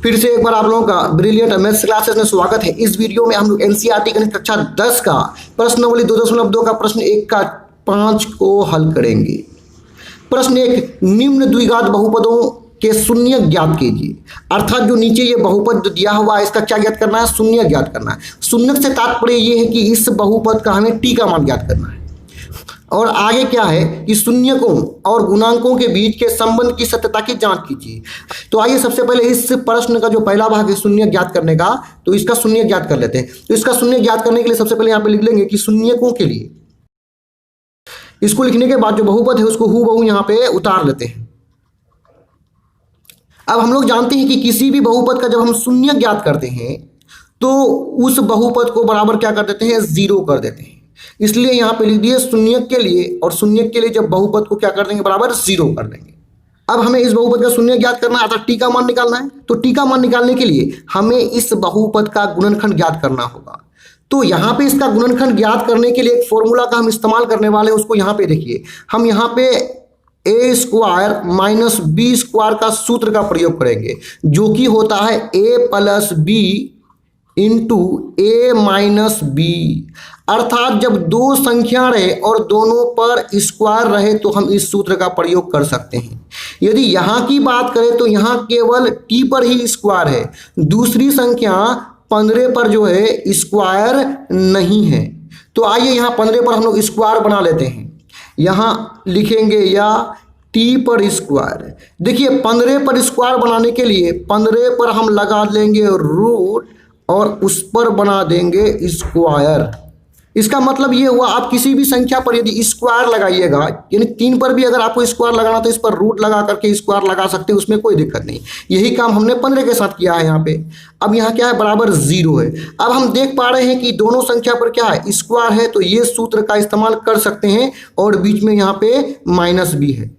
फिर से एक बार आप लोगों का ब्रिलियंट मैथ्स क्लासेस में स्वागत है। इस वीडियो में हम लोग एनसीईआरटी गणित कक्षा 10 का प्रश्नावली 2.2 का प्रश्न 1 का 5 को हल करेंगे। प्रश्न 1, निम्न द्विघात बहुपदों के शून्य ज्ञात कीजिए। अर्थात जो नीचे ये बहुपद जो दिया हुआ है इसका क्या ज्ञात करना है? शून्य ज्ञात करना है। शून्य से तात्पर्य ये है कि इस बहुपद का हमें टी का मान ज्ञात करना है। और आगे क्या है कि शून्यकों और गुणांकों के बीच के संबंध की सत्यता की जांच कीजिए। तो आइए सबसे पहले इस प्रश्न का जो पहला भाग है शून्य ज्ञात करने का, तो इसका शून्य ज्ञात कर लेते हैं। तो इसका शून्य ज्ञात करने के लिए सबसे पहले यहाँ पे लिख लेंगे कि शून्यकों के लिए, इसको लिखने के बाद जो बहुपद है उसको हूबहू यहाँ पे उतार लेते हैं। अब हम लोग जानते हैं कि किसी भी बहुपद का जब हम शून्य ज्ञात करते हैं तो उस बहुपद को बराबर क्या कर देते हैं? 0 कर देते हैं। इसलिए यहां पे लिख दिए शून्य के लिए, और शून्य के लिए जब बहुपद को क्या कर देंगे? बराबर 0 कर देंगे। अब हमें इस बहुपद का शून्य ज्ञात करना है, अर्थात टी का मान निकालना है। तो टी का मान निकालने के लिए हमें इस बहुपद का गुणनखंड ज्ञात करना होगा। तो यहाँ पे इसका गुणनखंड ज्ञात करने के लिए एक फॉर्मूला का हम इस्तेमाल करने वाले हैं, उसको यहाँ पे देखिए। हम यहाँ पे ए स्क्वायर माइनस बी स्क्वायर का सूत्र का प्रयोग करेंगे, जो कि होता है ए प्लस बी इंटू ए माइनस बी। अर्थात जब दो संख्या रहे और दोनों पर स्क्वायर रहे तो हम इस सूत्र का प्रयोग कर सकते हैं। यदि यहाँ की बात करें तो यहाँ केवल टी पर ही स्क्वायर है, दूसरी संख्या 15 पर जो है स्क्वायर नहीं है। तो आइए यहाँ 15 पर हम लोग स्क्वायर बना लेते हैं। यहाँ लिखेंगे या टी पर स्क्वायर। देखिए 15 पर स्क्वायर बनाने के लिए 15 पर हम लगा लेंगे रूट और उस पर बना देंगे स्क्वायर। इसका मतलब ये हुआ, आप किसी भी संख्या पर यदि स्क्वायर लगाइएगा, यानी 3 पर भी अगर आपको स्क्वायर लगाना तो इस पर रूट लगा करके स्क्वायर लगा सकते हैं, उसमें कोई दिक्कत नहीं। यही काम हमने 15 के साथ किया है यहाँ पे। अब यहाँ क्या है? बराबर 0 है। अब हम देख पा रहे हैं कि दोनों संख्या पर क्या है? स्क्वायर है, तो ये सूत्र का इस्तेमाल कर सकते हैं। और बीच में यहाँ पे माइनस भी है,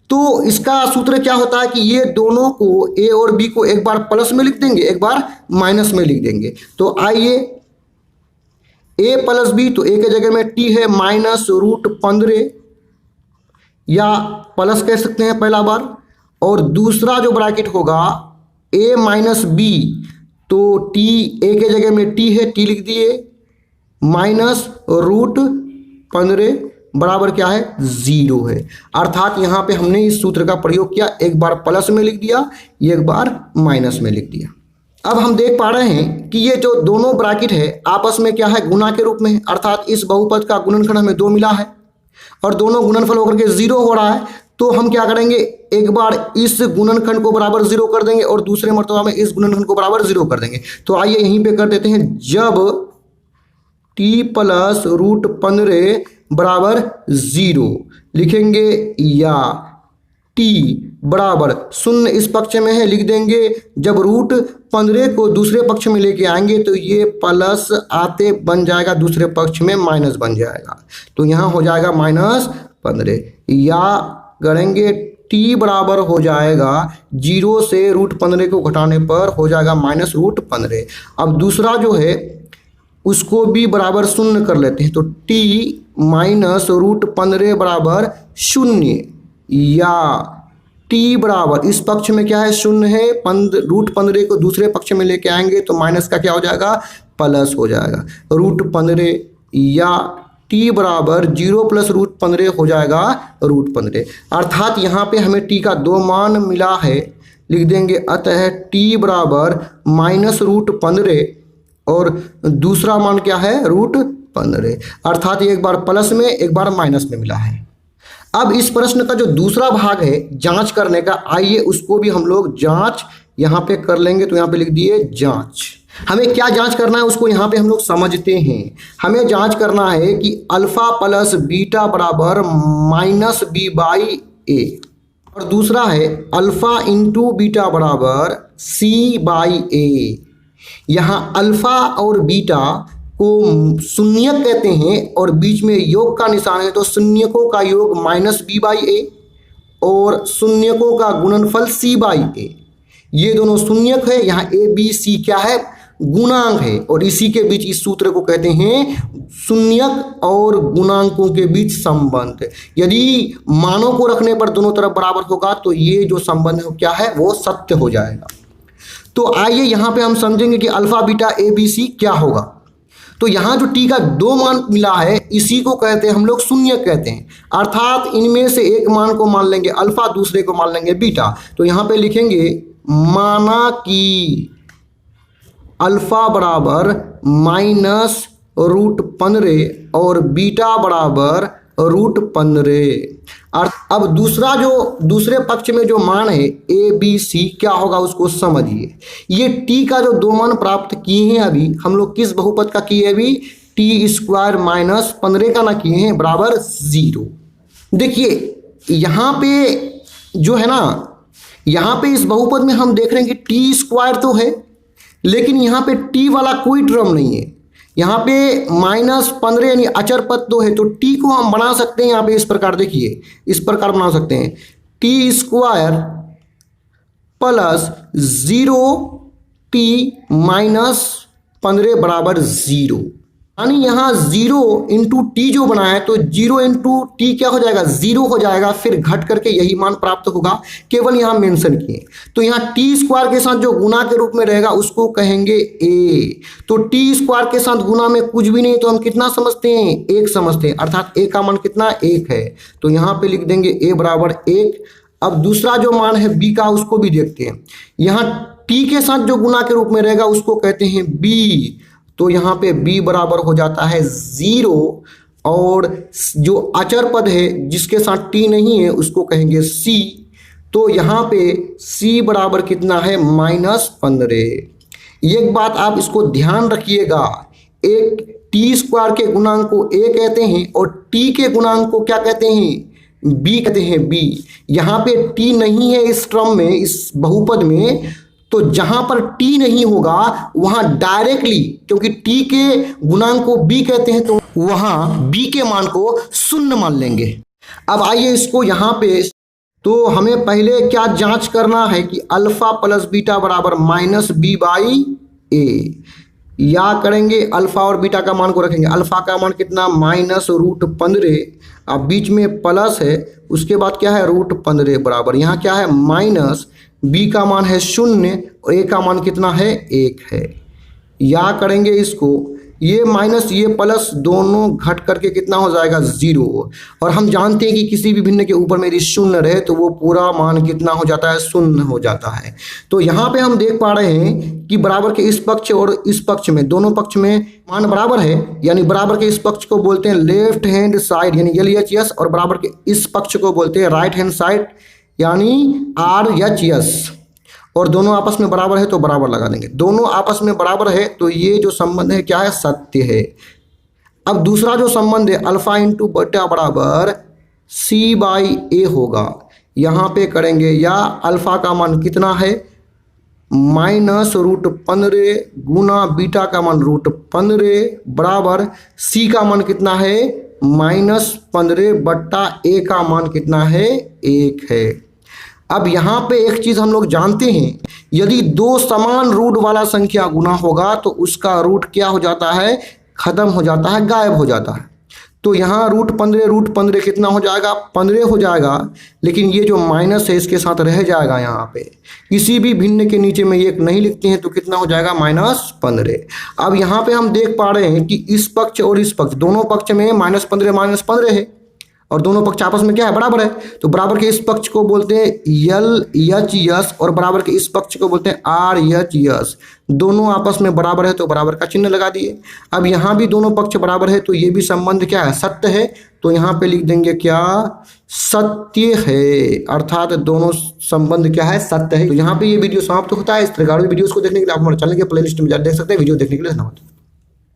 तो इसका सूत्र क्या होता है कि ये दोनों को, ए और बी को एक बार प्लस में लिख देंगे, एक बार माइनस में लिख देंगे। तो आइए ए प्लस बी, तो ए के जगह में टी है माइनस रूट 15 या प्लस कह सकते हैं पहला बार। और दूसरा जो ब्रैकेट होगा ए माइनस बी, तो टी, ए के जगह में टी है, टी लिख दिए, माइनस रूट 15 बराबर क्या है? 0 है। अर्थात यहाँ पे हमने इस सूत्र का प्रयोग किया, एक बार प्लस में लिख दिया, एक बार माइनस में लिख दिया। अब हम देख पा रहे हैं कि ये जो दोनों ब्रैकेट है आपस में क्या है? गुणा के रूप में है। अर्थात इस बहुपद का गुणनखंड हमें 2 मिला है और दोनों गुणनफल होकर के 0 हो रहा है। तो हम क्या करेंगे? एक बार इस गुणनखंड को बराबर 0 कर देंगे और दूसरे मर्तबा में इस गुणनखंड को बराबर 0 कर देंगे। तो आइए यहीं पे कर देते हैं, जब टी प्लस रूट 15 बराबर 0 लिखेंगे या टी बराबर 0 इस पक्ष में है, लिख देंगे। जब रूट 15 को दूसरे पक्ष में लेके आएंगे तो ये प्लस आते बन जाएगा, दूसरे पक्ष में माइनस बन जाएगा। तो यहाँ हो जाएगा माइनस 15, या करेंगे टी बराबर हो जाएगा 0 से रूट 15 को घटाने पर हो जाएगा माइनस रूट 15। अब दूसरा जो है उसको भी बराबर 0 कर लेते हैं, तो टी माइनस रूट 15 बराबर 0, या टी बराबर इस पक्ष में क्या है? 0 है, रूट 15 को दूसरे पक्ष में लेके आएंगे तो माइनस का क्या हो जाएगा? प्लस हो जाएगा रूट 15, या टी बराबर 0 प्लस रूट 15 हो जाएगा रूट 15। अर्थात यहाँ पे हमें टी का 2 मान मिला है, लिख देंगे अतः टी बराबर माइनस रूट 15 और दूसरा मान क्या है? रूट 15। अर्थात एक बार प्लस में एक बार माइनस में मिला है। अब इस प्रश्न का जो दूसरा भाग है जांच करने का, आइए उसको भी हम लोग जांच यहाँ पे कर लेंगे। तो यहाँ पे लिख दिए जांच। हमें क्या जांच करना है उसको यहाँ पे हम लोग समझते हैं। हमें जांच करना है कि अल्फा प्लस बीटा बराबर माइनस बी बाई ए, और दूसरा है अल्फा इंटू बीटा बराबर सी बाई ए। यहाँ अल्फा और बीटा को शून्यक कहते हैं और बीच में योग का निशान है, तो शून्यकों का योग माइनस बी बाई ए और शून्यकों का गुणनफल सी बाई ए। ये दोनों शून्यक है। यहाँ ए बी सी क्या है? गुणांक है, और इसी के बीच इस सूत्र को कहते हैं शून्यक और गुणांकों के बीच संबंध। यदि मानों को रखने पर दोनों तरफ बराबर होगा तो ये जो संबंध है क्या है? वो सत्य हो जाएगा। तो आइए यहाँ पे हम समझेंगे कि alpha beta A B C क्या होगा। तो यहाँ जो टी का 2 मान मिला है इसी को कहते हैं हम लोग शून्य कहते हैं, अर्थात इनमें से एक मान को मान लेंगे अल्फा, दूसरे को मान लेंगे बीटा। तो यहाँ पे लिखेंगे माना कि अल्फा बराबर -√15 और बीटा बराबर √15। और अब दूसरे पक्ष में जो मान है ए बी सी क्या होगा उसको समझिए। ये टी का जो 2 मान प्राप्त किए हैं अभी हम लोग किस बहुपद का किए अभी, टी² -15 का ना किए हैं बराबर 0। देखिए यहाँ पे जो है ना, यहाँ पे इस बहुपद में हम देख रहे हैं कि टी² तो है लेकिन यहाँ पे टी वाला कोई टर्म नहीं है। यहाँ पे -15 यानी अचर पद तो है, तो टी को हम बना सकते हैं यहाँ पे इस प्रकार, देखिए इस प्रकार बना सकते हैं टी² + 0t -15 = 0। यानी यहाँ 0 × टी जो बना है तो 0 × टी क्या हो जाएगा, 0 हो जाएगा, फिर घट करके यही मान प्राप्त होगा, केवल यहाँ मेंशन किए। तो यहाँ टी² के साथ जो गुना के रूप में रहेगा उसको कहेंगे ए। तो टी² के साथ गुना में कुछ भी नहीं तो हम कितना समझते हैं, 1 समझते हैं, अर्थात ए का मान कितना 1 है। तो यहाँ पे लिख देंगे ए बराबर 1। अब दूसरा जो मान है बी का उसको भी देखते हैं। यहाँ टी के साथ जो गुना के रूप में रहेगा उसको कहते हैं बी। तो यहाँ पे b बराबर हो जाता है 0 और जो अचर पद है जिसके साथ t नहीं है उसको कहेंगे c। तो यहाँ पे c बराबर कितना है -15। एक बात आप इसको ध्यान रखिएगा, एक टी² के गुणांक को a कहते हैं और t के गुणांक को क्या कहते हैं, b कहते हैं b। यहाँ पे t नहीं है इस टर्म में, इस बहुपद में, तो जहां पर t नहीं होगा वहां डायरेक्टली, क्योंकि t के गुणांक को b कहते हैं तो वहां b के मान को 0 मान लेंगे। अब आइए इसको यहां पे, तो हमें पहले क्या जांच करना है कि अल्फा + बीटा बराबर -b/a। या करेंगे अल्फा और बीटा का मान को रखेंगे, अल्फा का मान कितना -√15, अब बीच में प्लस है, उसके बाद क्या है √15 बराबर, यहाँ क्या है माइनस, b का मान है 0 और a का मान कितना है 1 है। या करेंगे इसको, ये माइनस ये प्लस दोनों घट करके कितना हो जाएगा 0। और हम जानते हैं कि किसी भी भिन्न के ऊपर में यदि 0 रहे तो वो पूरा मान कितना हो जाता है, 0 हो जाता है। तो यहाँ पे हम देख पा रहे हैं कि बराबर के इस पक्ष और इस पक्ष में, दोनों पक्ष में मान बराबर है, यानी बराबर के इस पक्ष को बोलते हैं लेफ्ट हैंड साइड यानी LHS, और बराबर के इस पक्ष को बोलते हैं राइट हैंड साइड यानी RHS। और दोनों आपस में बराबर है तो बराबर लगा देंगे, दोनों आपस में बराबर है तो ये जो संबंध है क्या है, सत्य है। अब दूसरा जो संबंध है अल्फा × बीटा बराबर c/a होगा। यहाँ पे करेंगे, या अल्फा का मान कितना है -√15 गुना बीटा का मान √15 बराबर c का मान कितना है -15/a का मान कितना है 1 है। अब यहाँ पे एक चीज़ हम लोग जानते हैं, यदि 2 समान रूट वाला संख्या गुना होगा तो उसका रूट क्या हो जाता है, खत्म हो जाता है, गायब हो जाता है। तो यहाँ √15 कितना हो जाएगा, 15 हो जाएगा, लेकिन ये जो माइनस है इसके साथ रह जाएगा। यहाँ पे किसी भी भिन्न के नीचे में 1 नहीं लिखते हैं तो कितना हो जाएगा -15। अब यहाँ पे हम देख पा रहे हैं कि इस पक्ष और इस पक्ष, दोनों पक्ष में -15 है और दोनों पक्ष आपस में क्या है, बराबर है। तो बराबर के इस पक्ष को बोलते हैं LHS और बराबर के इस पक्ष को बोलते हैं RHS। दोनों आपस में बराबर है तो बराबर का चिन्ह लगा दिए। अब यहाँ भी दोनों पक्ष बराबर है तो ये भी संबंध क्या है, सत्य है। तो यहाँ पे लिख देंगे क्या, सत्य है, अर्थात दोनों संबंध क्या है, सत्य है। तो यहाँ पे ये वीडियो समाप्त होता है। इस तरह वीडियोस को देखने के लिए आप हमारे चैनल के प्लेलिस्ट में देख सकते हैं। वीडियो देखने के लिए धन्यवाद।